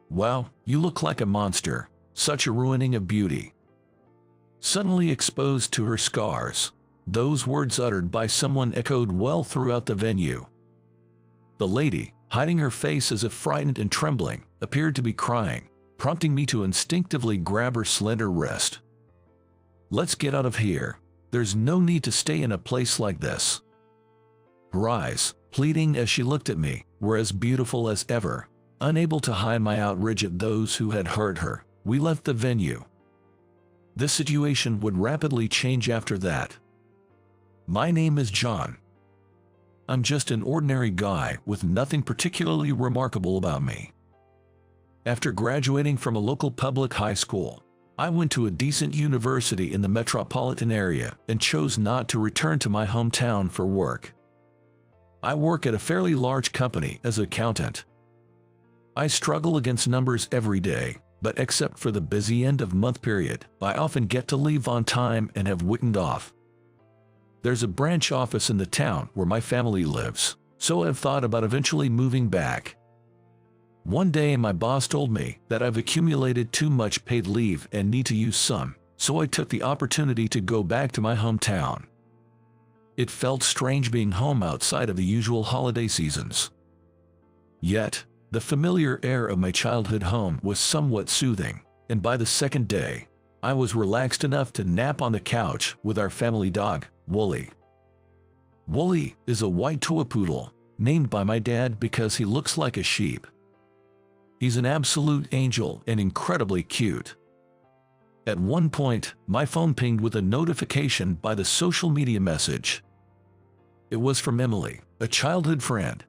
"Wow, you look like a monster. Such a ruining of beauty." Suddenly exposed to her scars, those words uttered by someone echoed well throughout the venue. The lady, hiding her face as if frightened and trembling, appeared to be crying, prompting me to instinctively grab her slender wrist. "Let's get out of here. There's no need to stay in a place like this." Her eyes, pleading as she looked at me, were as beautiful as ever. Unable to hide my outrage at those who had hurt her, we left the venue. This situation would rapidly change after that. My name is John. I'm just an ordinary guy with nothing particularly remarkable about me. After graduating from a local public high school, I went to a decent university in the metropolitan area and chose not to return to my hometown for work. I work at a fairly large company as an accountant. I struggle against numbers every day, but except for the busy end-of-month period, I often get to leave on time and have weekend off. There's a branch office in the town where my family lives, so I've thought about eventually moving back. One day my boss told me that I've accumulated too much paid leave and need to use some, so I took the opportunity to go back to my hometown. It felt strange being home outside of the usual holiday seasons. Yet, the familiar air of my childhood home was somewhat soothing, and by the second day, I was relaxed enough to nap on the couch with our family dog, Wooly. Wooly is a white toy poodle, named by my dad because he looks like a sheep. He's an absolute angel and incredibly cute. At one point, my phone pinged with a notification by the social media message. It was from Emily, a childhood friend.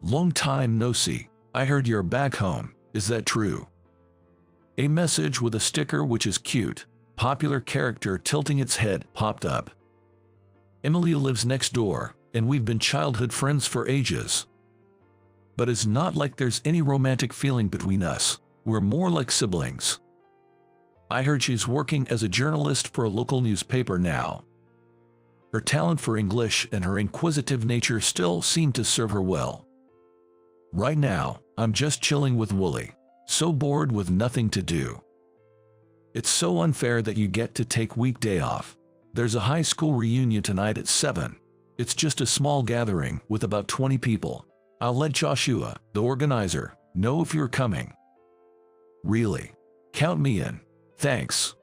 "Long time no see. I heard you're back home. Is that true?" A message with a sticker which is cute, popular character tilting its head popped up. Emily lives next door, and we've been childhood friends for ages. But it's not like there's any romantic feeling between us. We're more like siblings. I heard she's working as a journalist for a local newspaper now. Her talent for English and her inquisitive nature still seem to serve her well. Right now, I'm just chilling with Wooly, so bored with nothing to do. It's so unfair that you get to take weekday off. There's a high school reunion tonight at 7. It's just a small gathering with about 20 people. I'll let Joshua, the organizer, know if you're coming. Really? Count me in. Thanks.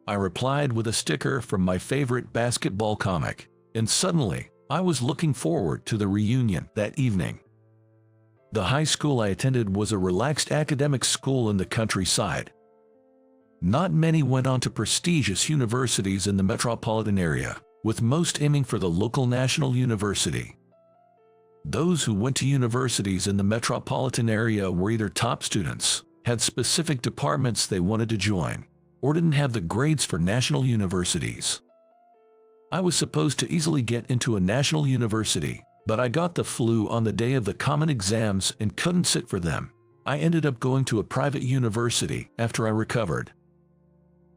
I replied with a sticker from my favorite basketball comic, and suddenly, I was looking forward to the reunion that evening. The high school I attended was a relaxed academic school in the countryside. Not many went on to prestigious universities in the metropolitan area, with most aiming for the local national university. Those who went to universities in the metropolitan area were either top students, had specific departments they wanted to join, or didn't have the grades for national universities. I was supposed to easily get into a national university, but I got the flu on the day of the common exams and couldn't sit for them. I ended up going to a private university after I recovered.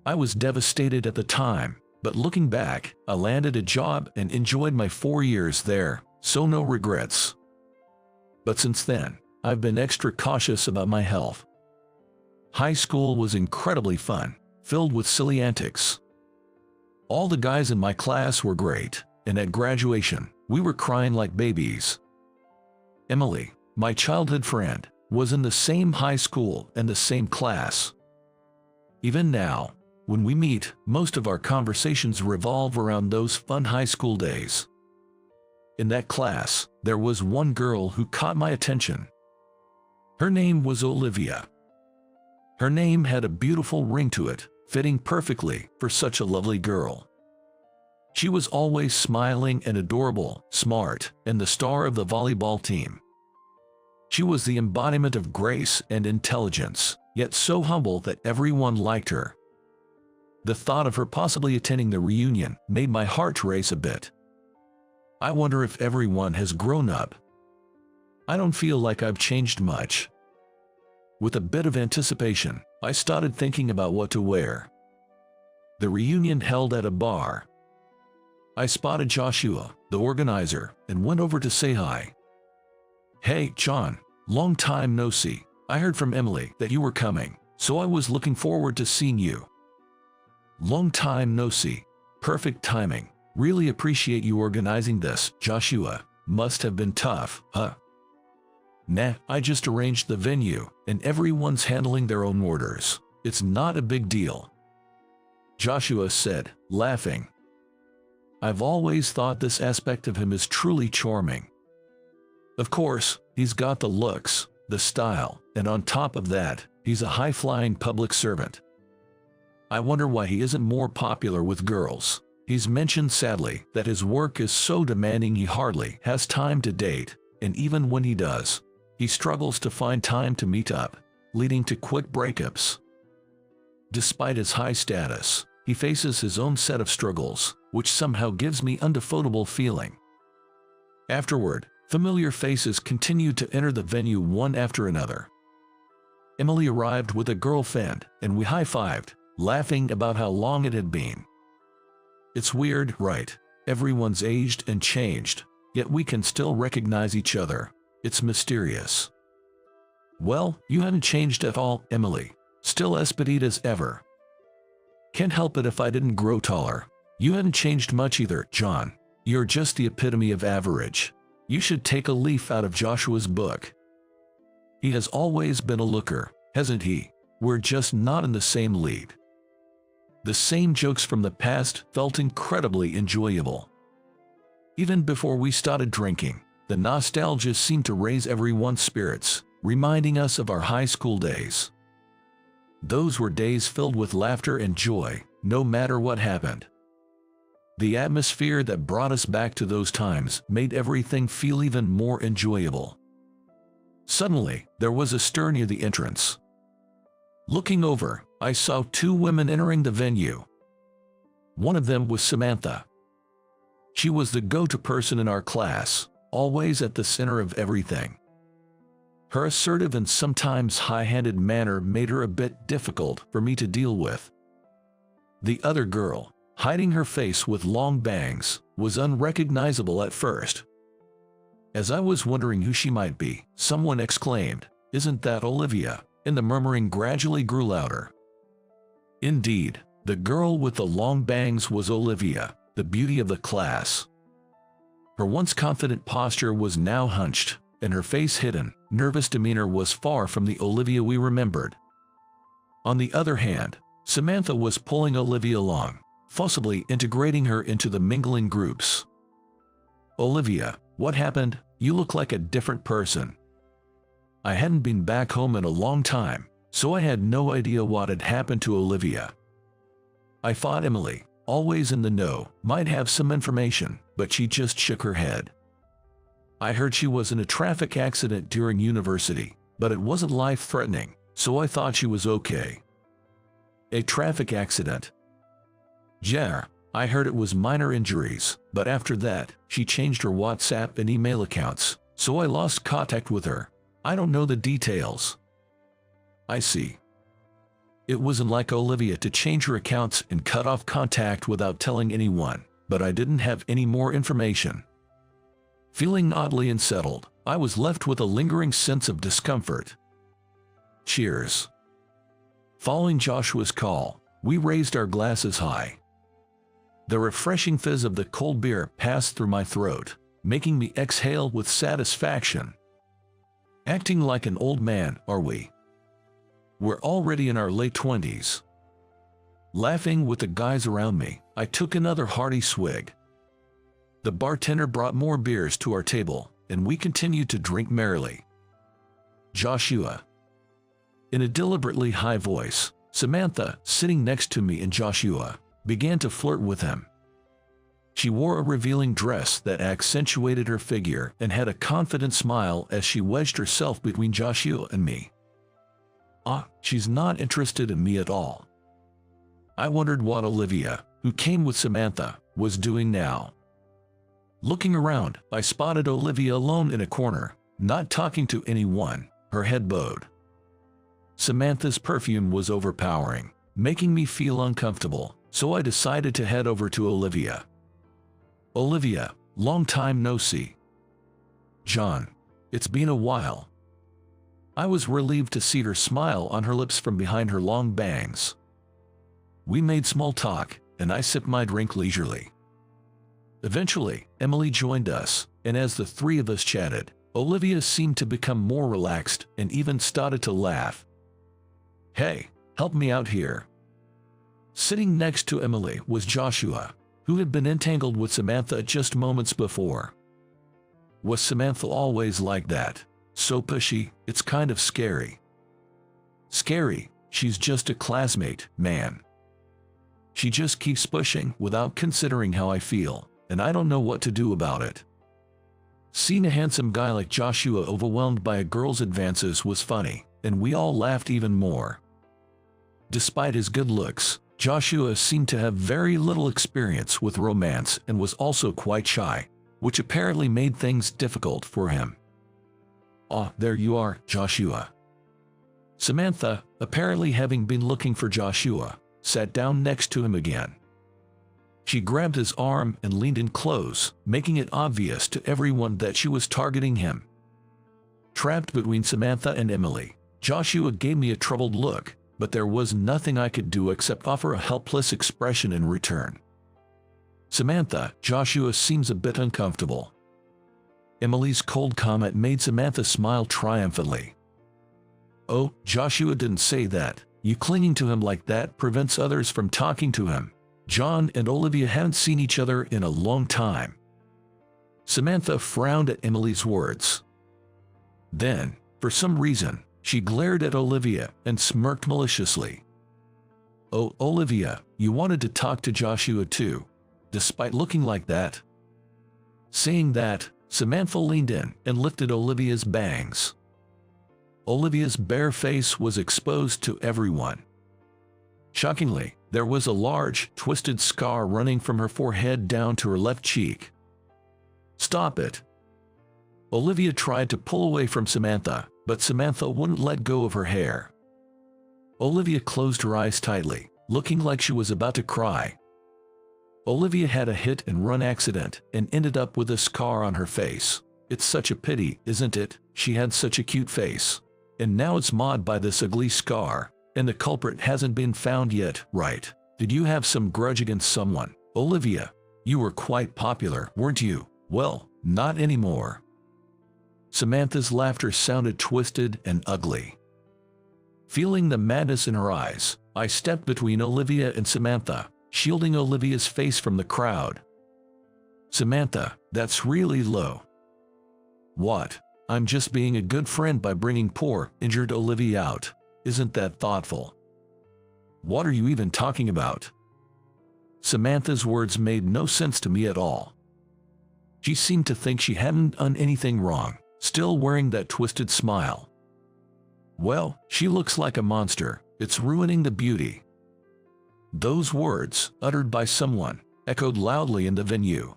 I was devastated at the time, but looking back, I landed a job and enjoyed my 4 years there, so no regrets. But since then, I've been extra cautious about my health. High school was incredibly fun, filled with silly antics. All the guys in my class were great, and at graduation, we were crying like babies. Emily, my childhood friend, was in the same high school and the same class. Even now, when we meet, most of our conversations revolve around those fun high school days. In that class, there was one girl who caught my attention. Her name was Olivia. Her name had a beautiful ring to it, fitting perfectly for such a lovely girl. She was always smiling and adorable, smart, and the star of the volleyball team. She was the embodiment of grace and intelligence, yet so humble that everyone liked her. The thought of her possibly attending the reunion made my heart race a bit. I wonder if everyone has grown up. I don't feel like I've changed much. With a bit of anticipation, I started thinking about what to wear. The reunion held at a bar. I spotted Joshua, the organizer, and went over to say hi. "Hey, John, long time no see. I heard from Emily that you were coming, so I was looking forward to seeing you. Long time no see. Perfect timing. Really appreciate you organizing this, Joshua. Must have been tough, huh? Nah, I just arranged the venue, and everyone's handling their own orders. It's not a big deal, Joshua said, laughing. I've always thought this aspect of him is truly charming. Of course, he's got the looks, the style, and on top of that, he's a high-flying public servant. I wonder why he isn't more popular with girls. He's mentioned sadly that his work is so demanding he hardly has time to date, and even when he does, he struggles to find time to meet up, leading to quick breakups. Despite his high status, he faces his own set of struggles, which somehow gives me undefeatable feeling. Afterward, familiar faces continued to enter the venue one after another. Emily arrived with a girlfriend, and we high-fived, laughing about how long it had been. It's weird, right? Everyone's aged and changed, yet we can still recognize each other. It's mysterious. Well, you haven't changed at all, Emily. Still as petite as ever. Can't help it if I didn't grow taller. You haven't changed much either, John. You're just the epitome of average. You should take a leaf out of Joshua's book. He has always been a looker, hasn't he? We're just not in the same league. The same jokes from the past felt incredibly enjoyable. Even before we started drinking, the nostalgia seemed to raise everyone's spirits, reminding us of our high school days. Those were days filled with laughter and joy, no matter what happened. The atmosphere that brought us back to those times made everything feel even more enjoyable. Suddenly, there was a stir near the entrance. Looking over, I saw two women entering the venue. One of them was Samantha. She was the go-to person in our class, always at the center of everything. Her assertive and sometimes high-handed manner made her a bit difficult for me to deal with. The other girl, hiding her face with long bangs, was unrecognizable at first. As I was wondering who she might be, someone exclaimed, "Isn't that Olivia?" and the murmuring gradually grew louder. Indeed, the girl with the long bangs was Olivia, the beauty of the class. Her once confident posture was now hunched, and her face hidden, nervous demeanor was far from the Olivia we remembered. On the other hand, Samantha was pulling Olivia along, forcibly integrating her into the mingling groups. "Olivia, what happened? You look like a different person." I hadn't been back home in a long time, so I had no idea what had happened to Olivia. I thought Emily, always in the know, might have some information, but she just shook her head. I heard she was in a traffic accident during university, but it wasn't life-threatening, so I thought she was okay. A traffic accident? Yeah, I heard it was minor injuries, but after that, she changed her WhatsApp and email accounts, so I lost contact with her. I don't know the details. I see. It wasn't like Olivia to change her accounts and cut off contact without telling anyone, but I didn't have any more information. Feeling oddly unsettled, I was left with a lingering sense of discomfort. Cheers. Following Joshua's call, we raised our glasses high. The refreshing fizz of the cold beer passed through my throat, making me exhale with satisfaction. Acting like an old man, are we? We're already in our late 20s. Laughing with the guys around me, I took another hearty swig. The bartender brought more beers to our table, and we continued to drink merrily. Joshua. In a deliberately high voice, Samantha, sitting next to me and Joshua, began to flirt with him. She wore a revealing dress that accentuated her figure and had a confident smile as she wedged herself between Joshua and me. She's not interested in me at all. I wondered what Olivia, who came with Samantha, was doing now. Looking around, I spotted Olivia alone in a corner, not talking to anyone, her head bowed. Samantha's perfume was overpowering, making me feel uncomfortable, so I decided to head over to Olivia. "Olivia, long time no see." "John, it's been a while." I was relieved to see her smile on her lips from behind her long bangs. We made small talk, and I sipped my drink leisurely. Eventually, Emily joined us, and as the three of us chatted, Olivia seemed to become more relaxed and even started to laugh. "Hey, help me out here." Sitting next to Emily was Joshua, who had been entangled with Samantha just moments before. Was Samantha always like that? So pushy, it's kind of scary. Scary, she's just a classmate, man. She just keeps pushing without considering how I feel, and I don't know what to do about it. Seeing a handsome guy like Joshua overwhelmed by a girl's advances was funny, and we all laughed even more. Despite his good looks, Joshua seemed to have very little experience with romance and was also quite shy, which apparently made things difficult for him. "Ah, there you are, Joshua." Samantha, apparently having been looking for Joshua, sat down next to him again. She grabbed his arm and leaned in close, making it obvious to everyone that she was targeting him. Trapped between Samantha and Emily, Joshua gave me a troubled look, but there was nothing I could do except offer a helpless expression in return. "Samantha, Joshua seems a bit uncomfortable." Emily's cold comment made Samantha smile triumphantly. "Oh, Joshua didn't say that. You clinging to him like that prevents others from talking to him. John and Olivia haven't seen each other in a long time." Samantha frowned at Emily's words. Then, for some reason, she glared at Olivia and smirked maliciously. "Oh, Olivia, you wanted to talk to Joshua too, despite looking like that?" Saying that, Samantha leaned in and lifted Olivia's bangs. Olivia's bare face was exposed to everyone. Shockingly, there was a large, twisted scar running from her forehead down to her left cheek. "Stop it." Olivia tried to pull away from Samantha, but Samantha wouldn't let go of her hair. Olivia closed her eyes tightly, looking like she was about to cry. Olivia had a hit-and-run accident and ended up with a scar on her face. It's such a pity, isn't it? She had such a cute face. And now it's marred by this ugly scar, and the culprit hasn't been found yet, right? Did you have some grudge against someone? Olivia, you were quite popular, weren't you? Well, not anymore. Samantha's laughter sounded twisted and ugly. Feeling the madness in her eyes, I stepped between Olivia and Samantha, shielding Olivia's face from the crowd. "Samantha, that's really low." "What? I'm just being a good friend by bringing poor, injured Olivia out. Isn't that thoughtful?" "What are you even talking about?" Samantha's words made no sense to me at all. She seemed to think she hadn't done anything wrong, still wearing that twisted smile. "Well, she looks like a monster. It's ruining the beauty." Those words, uttered by someone, echoed loudly in the venue.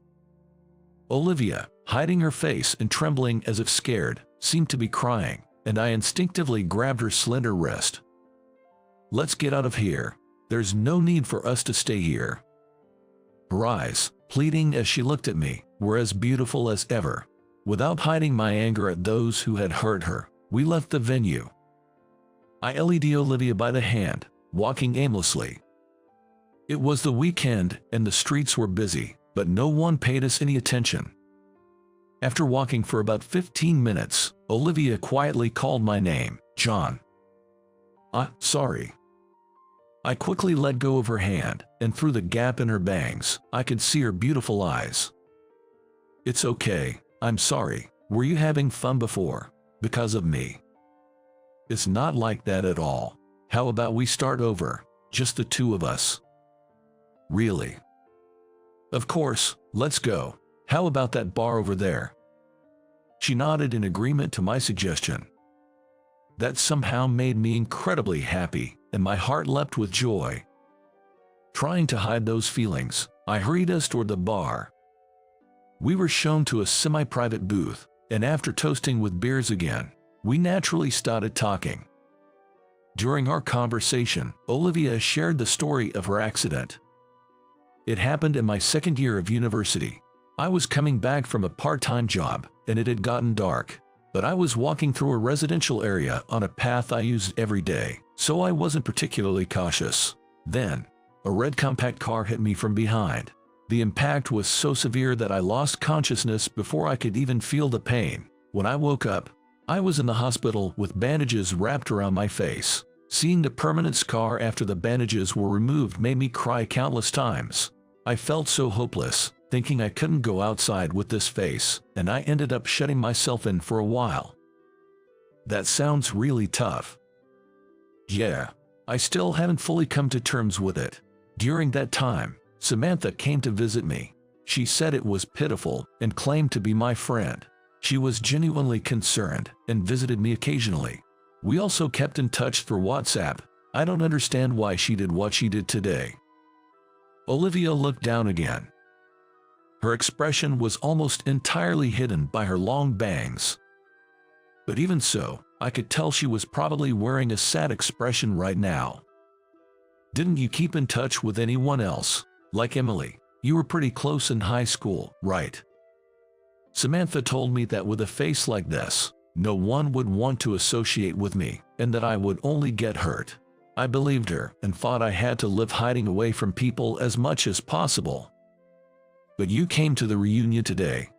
Olivia, hiding her face and trembling as if scared, seemed to be crying, and I instinctively grabbed her slender wrist. "Let's get out of here. There's no need for us to stay here." Her eyes, pleading as she looked at me, were as beautiful as ever. Without hiding my anger at those who had hurt her, we left the venue. I led Olivia by the hand, walking aimlessly. It was the weekend and the streets were busy, but no one paid us any attention. After walking for about 15 minutes, Olivia quietly called my name, "John." Sorry." I quickly let go of her hand, and through the gap in her bangs, I could see her beautiful eyes. "It's okay, I'm sorry. Were you having fun before? Because of me?" "It's not like that at all. How about we start over, just the two of us?" "Really?" "Of course, let's go. How about that bar over there?" She nodded in agreement to my suggestion. That somehow made me incredibly happy, and my heart leapt with joy. Trying to hide those feelings, I hurried us toward the bar. We were shown to a semi-private booth, and after toasting with beers again, we naturally started talking. During our conversation, Olivia shared the story of her accident. It happened in my second year of university. I was coming back from a part-time job, and it had gotten dark. But I was walking through a residential area on a path I used every day, so I wasn't particularly cautious. Then, a red compact car hit me from behind. The impact was so severe that I lost consciousness before I could even feel the pain. When I woke up, I was in the hospital with bandages wrapped around my face. Seeing the permanent scar after the bandages were removed made me cry countless times. I felt so hopeless, thinking I couldn't go outside with this face, and I ended up shutting myself in for a while. That sounds really tough. Yeah, I still hadn't fully come to terms with it. During that time, Samantha came to visit me. She said it was pitiful and claimed to be my friend. She was genuinely concerned and visited me occasionally. We also kept in touch through WhatsApp. I don't understand why she did what she did today. Olivia looked down again. Her expression was almost entirely hidden by her long bangs. But even so, I could tell she was probably wearing a sad expression right now. Didn't you keep in touch with anyone else? Like Emily, you were pretty close in high school, right? Samantha told me that with a face like this, no one would want to associate with me, and that I would only get hurt. I believed her and thought I had to live hiding away from people as much as possible. But you came to the reunion today.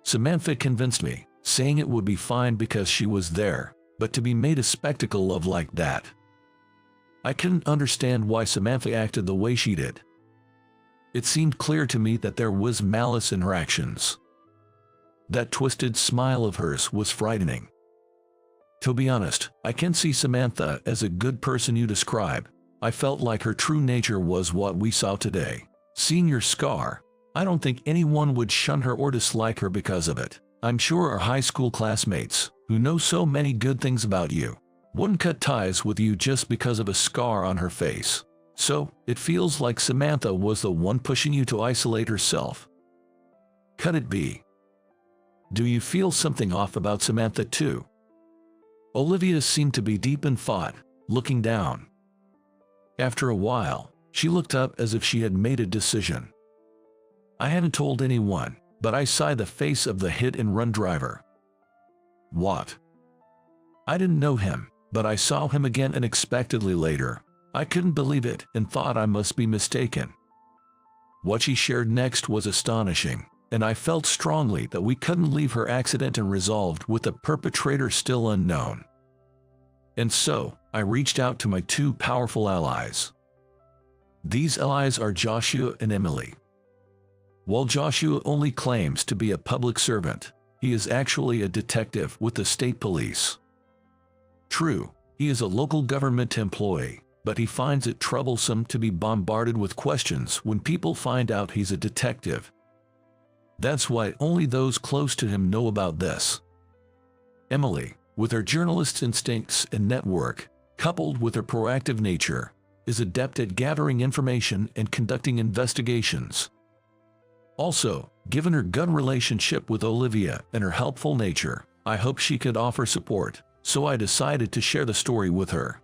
Samantha convinced me, saying it would be fine because she was there, but to be made a spectacle of like that. I couldn't understand why Samantha acted the way she did. It seemed clear to me that there was malice in her actions. That twisted smile of hers was frightening. To be honest, I can't see Samantha as a good person you describe. I felt like her true nature was what we saw today. Seeing your scar, I don't think anyone would shun her or dislike her because of it. I'm sure our high school classmates, who know so many good things about you, wouldn't cut ties with you just because of a scar on her face. So, it feels like Samantha was the one pushing you to isolate herself. Could it be? Do you feel something off about Samantha too? Olivia seemed to be deep in thought, looking down. After a while, she looked up as if she had made a decision. I hadn't told anyone, but I saw the face of the hit-and-run driver. What? I didn't know him, but I saw him again unexpectedly later. I couldn't believe it and thought I must be mistaken. What she shared next was astonishing, and I felt strongly that we couldn't leave her accident unresolved with the perpetrator still unknown. And so, I reached out to my two powerful allies. These allies are Joshua and Emily. While Joshua only claims to be a public servant, he is actually a detective with the state police. True, he is a local government employee, but he finds it troublesome to be bombarded with questions when people find out he's a detective. That's why only those close to him know about this. Emily, with her journalist's instincts and network, coupled with her proactive nature, is adept at gathering information and conducting investigations. Also, given her good relationship with Olivia and her helpful nature, I hoped she could offer support, so I decided to share the story with her.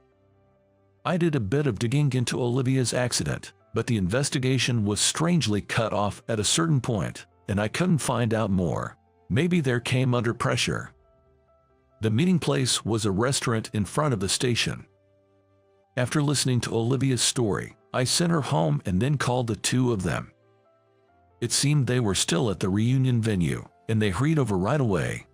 I did a bit of digging into Olivia's accident, but the investigation was strangely cut off at a certain point, and I couldn't find out more. Maybe there came under pressure. The meeting place was a restaurant in front of the station. After listening to Olivia's story, I sent her home and then called the two of them. It seemed they were still at the reunion venue, and they hurried over right away.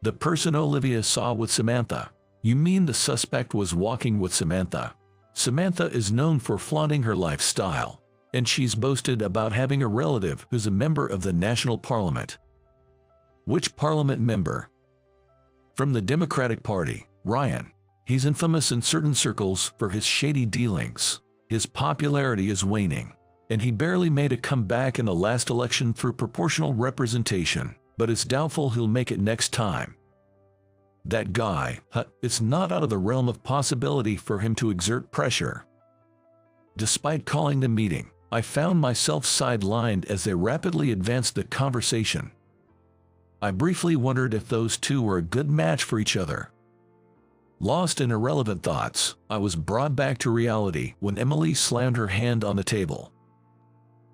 The person Olivia saw with Samantha. You mean the suspect was walking with Samantha? Samantha is known for flaunting her lifestyle, and she's boasted about having a relative who's a member of the national parliament. Which parliament member? From the Democratic Party, Ryan. He's infamous in certain circles for his shady dealings. His popularity is waning, and he barely made a comeback in the last election through proportional representation, but it's doubtful he'll make it next time. That guy, it's not out of the realm of possibility for him to exert pressure. Despite calling the meeting, I found myself sidelined as they rapidly advanced the conversation. I briefly wondered if those two were a good match for each other. Lost in irrelevant thoughts, I was brought back to reality when Emily slammed her hand on the table.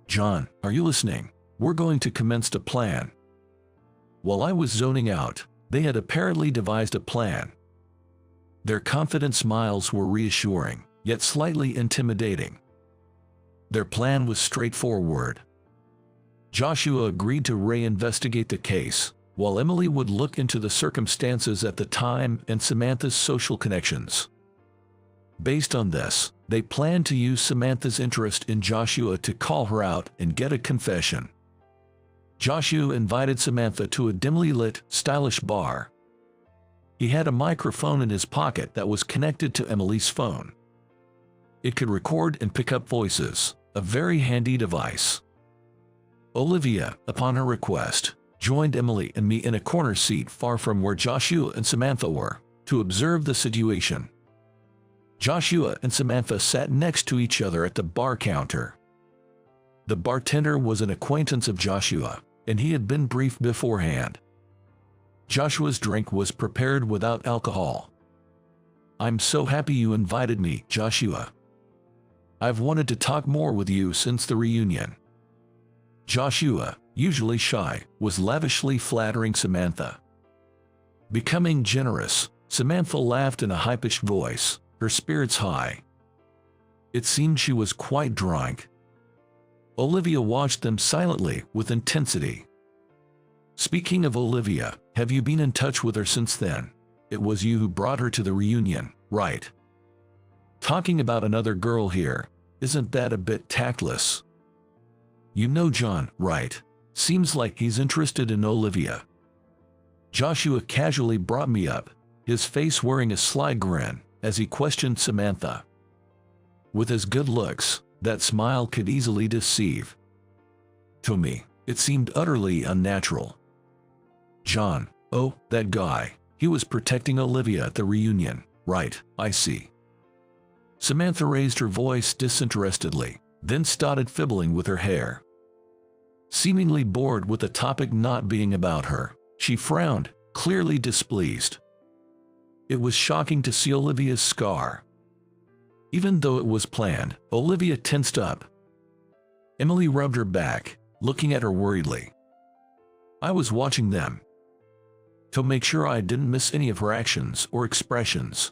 John, are you listening? We're going to commence to plan. While I was zoning out, They had apparently devised a plan. Their confident smiles were reassuring, yet slightly intimidating. Their plan was straightforward. Joshua agreed to reinvestigate the case, while Emily would look into the circumstances at the time and Samantha's social connections. Based on this, they planned to use Samantha's interest in Joshua to call her out and get a confession. Joshua invited Samantha to a dimly lit, stylish bar. He had a microphone in his pocket that was connected to Emily's phone. It could record and pick up voices, a very handy device. Olivia, upon her request, joined Emily and me in a corner seat far from where Joshua and Samantha were, to observe the situation. Joshua and Samantha sat next to each other at the bar counter. The bartender was an acquaintance of Joshua, and he had been briefed beforehand. Joshua's drink was prepared without alcohol. "I'm so happy you invited me, Joshua. I've wanted to talk more with you since the reunion." Joshua, usually shy, was lavishly flattering Samantha. Becoming generous, Samantha laughed in a high-pitched voice, her spirits high. It seemed she was quite drunk. Olivia watched them silently, with intensity. "Speaking of Olivia, have you been in touch with her since then? It was you who brought her to the reunion, right? Talking about another girl here, isn't that a bit tactless? You know John, right? Seems like he's interested in Olivia." Joshua casually brought me up, his face wearing a sly grin, as he questioned Samantha. With his good looks, that smile could easily deceive. To me, it seemed utterly unnatural. "John, oh, that guy, he was protecting Olivia at the reunion, right, I see." Samantha raised her voice disinterestedly, then started fiddling with her hair. Seemingly bored with the topic not being about her, she frowned, clearly displeased. It was shocking to see Olivia's scar. Even though it was planned, Olivia tensed up. Emily rubbed her back, looking at her worriedly. I was watching them to make sure I didn't miss any of her actions or expressions.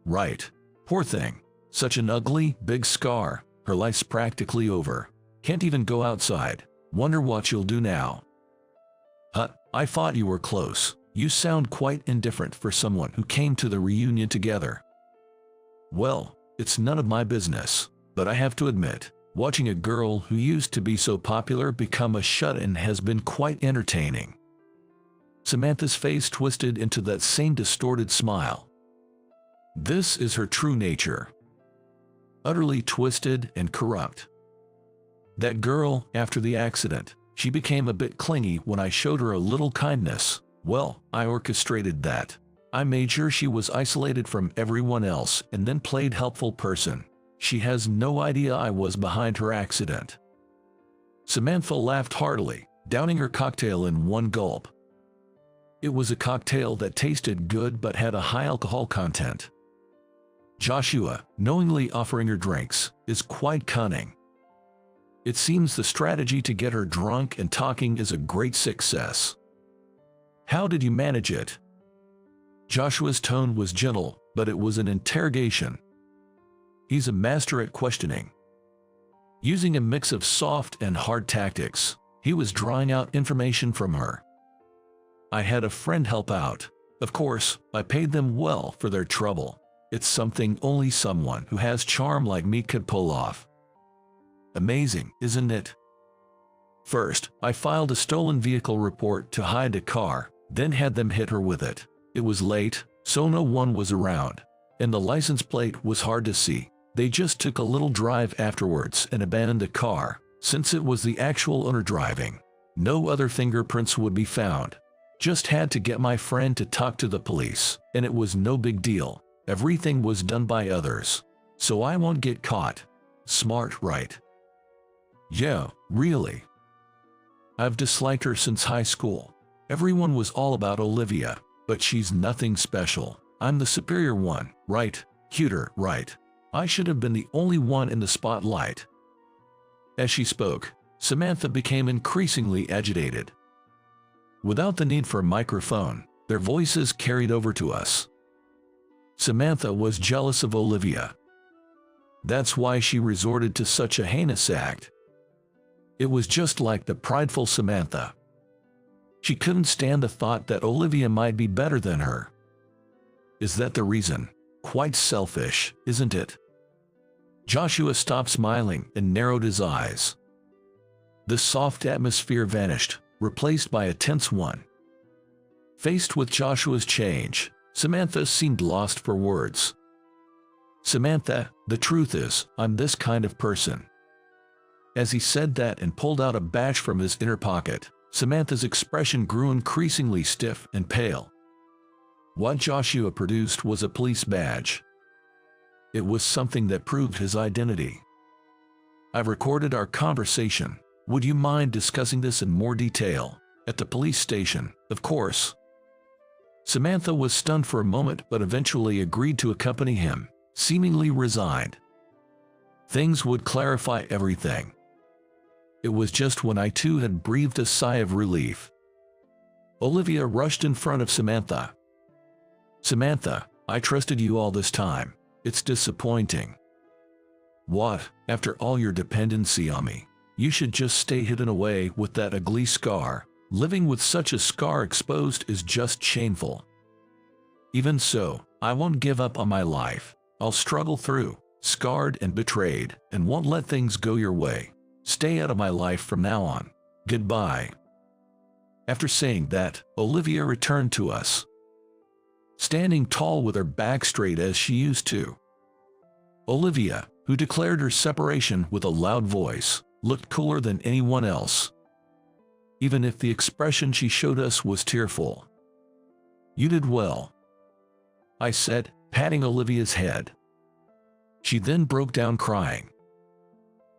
Right. Poor thing. Such an ugly, big scar. Her life's practically over. Can't even go outside. Wonder what you'll do now. I thought you were close. You sound quite indifferent for someone who came to the reunion together. Well, it's none of my business, but I have to admit, watching a girl who used to be so popular become a shut-in has been quite entertaining. Samantha's face twisted into that same distorted smile. This is her true nature. Utterly twisted and corrupt. That girl, after the accident, she became a bit clingy when I showed her a little kindness. Well, I orchestrated that. I made sure she was isolated from everyone else and then played helpful person. She has no idea I was behind her accident. Samantha laughed heartily, downing her cocktail in one gulp. It was a cocktail that tasted good but had a high alcohol content. Joshua, knowingly offering her drinks, is quite cunning. It seems the strategy to get her drunk and talking is a great success. How did you manage it? Joshua's tone was gentle, but it was an interrogation. He's a master at questioning. Using a mix of soft and hard tactics, he was drawing out information from her. I had a friend help out. Of course, I paid them well for their trouble. It's something only someone who has charm like me could pull off. Amazing, isn't it? First, I filed a stolen vehicle report to hide a car, then had them hit her with it. It was late, so no one was around, and the license plate was hard to see. They just took a little drive afterwards and abandoned the car, since it was the actual owner driving. No other fingerprints would be found. Just had to get my friend to talk to the police, and it was no big deal. Everything was done by others, so I won't get caught. Smart, right? Yeah, really. I've disliked her since high school. Everyone was all about Olivia, but she's nothing special. I'm the superior one, right? Cuter, right? I should have been the only one in the spotlight. As she spoke, Samantha became increasingly agitated. Without the need for a microphone, their voices carried over to us. Samantha was jealous of Olivia. That's why she resorted to such a heinous act. It was just like the prideful Samantha. She couldn't stand the thought that Olivia might be better than her. Is that the reason? Quite selfish, isn't it? Joshua stopped smiling and narrowed his eyes. The soft atmosphere vanished, replaced by a tense one. Faced with Joshua's change, Samantha seemed lost for words. Samantha, the truth is, I'm this kind of person. As he said that and pulled out a badge from his inner pocket, Samantha's expression grew increasingly stiff and pale. What Joshua produced was a police badge. It was something that proved his identity. I've recorded our conversation. Would you mind discussing this in more detail? At the police station, of course. Samantha was stunned for a moment but eventually agreed to accompany him, seemingly resigned. Things would clarify everything. It was just when I too had breathed a sigh of relief. Olivia rushed in front of Samantha. Samantha, I trusted you all this time. It's disappointing. What, after all your dependency on me? You should just stay hidden away with that ugly scar. Living with such a scar exposed is just shameful. Even so, I won't give up on my life. I'll struggle through, scarred and betrayed, and won't let things go your way. Stay out of my life from now on. Goodbye. After saying that, Olivia returned to us, standing tall with her back straight as she used to. Olivia, who declared her separation with a loud voice, looked cooler than anyone else, even if the expression she showed us was tearful. You did well, I said, patting Olivia's head. She then broke down crying.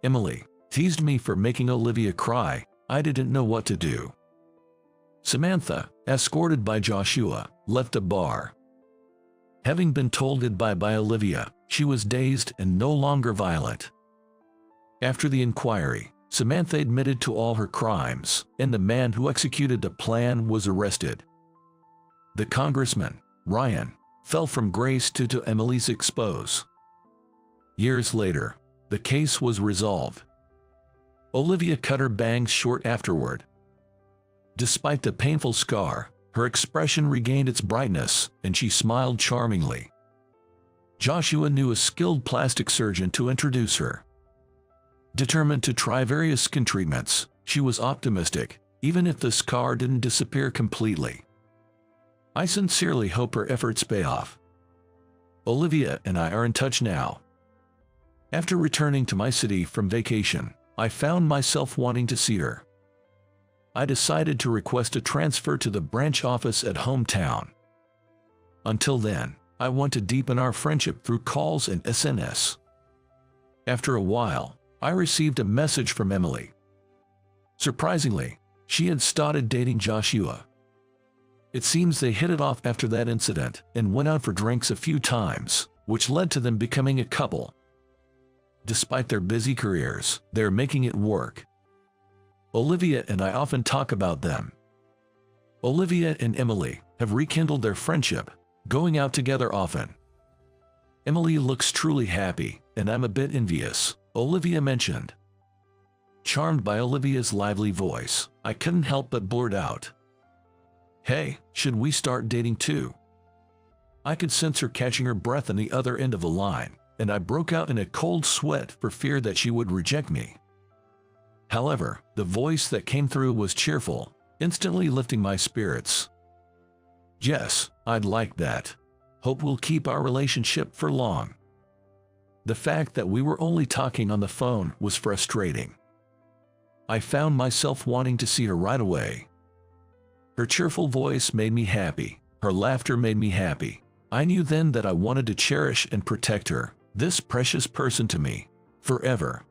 Emily teased me for making Olivia cry. I didn't know what to do. Samantha, escorted by Joshua, left the bar. Having been told goodbye by Olivia, she was dazed and no longer violent. After the inquiry, Samantha admitted to all her crimes, and the man who executed the plan was arrested. The congressman, Ryan, fell from grace due to Emily's expose. Years later, the case was resolved. Olivia cut her bangs short afterward. Despite the painful scar, her expression regained its brightness, and she smiled charmingly. Joshua knew a skilled plastic surgeon to introduce her. Determined to try various skin treatments, she was optimistic, even if the scar didn't disappear completely. I sincerely hope her efforts pay off. Olivia and I are in touch now. After returning to my city from vacation, I found myself wanting to see her. I decided to request a transfer to the branch office at hometown. Until then, I want to deepen our friendship through calls and SNS. After a while, I received a message from Emily. Surprisingly, she had started dating Joshua. It seems they hit it off after that incident and went out for drinks a few times, which led to them becoming a couple. Despite their busy careers, they're making it work. Olivia and I often talk about them. Olivia and Emily have rekindled their friendship, going out together often. Emily looks truly happy, and I'm a bit envious, Olivia mentioned. Charmed by Olivia's lively voice, I couldn't help but blurt out, "Hey, should we start dating too?" I could sense her catching her breath on the other end of the line, and I broke out in a cold sweat for fear that she would reject me. However, the voice that came through was cheerful, instantly lifting my spirits. "Yes, I'd like that. Hope we'll keep our relationship for long." The fact that we were only talking on the phone was frustrating. I found myself wanting to see her right away. Her cheerful voice made me happy. Her laughter made me happy. I knew then that I wanted to cherish and protect her, this precious person to me, forever.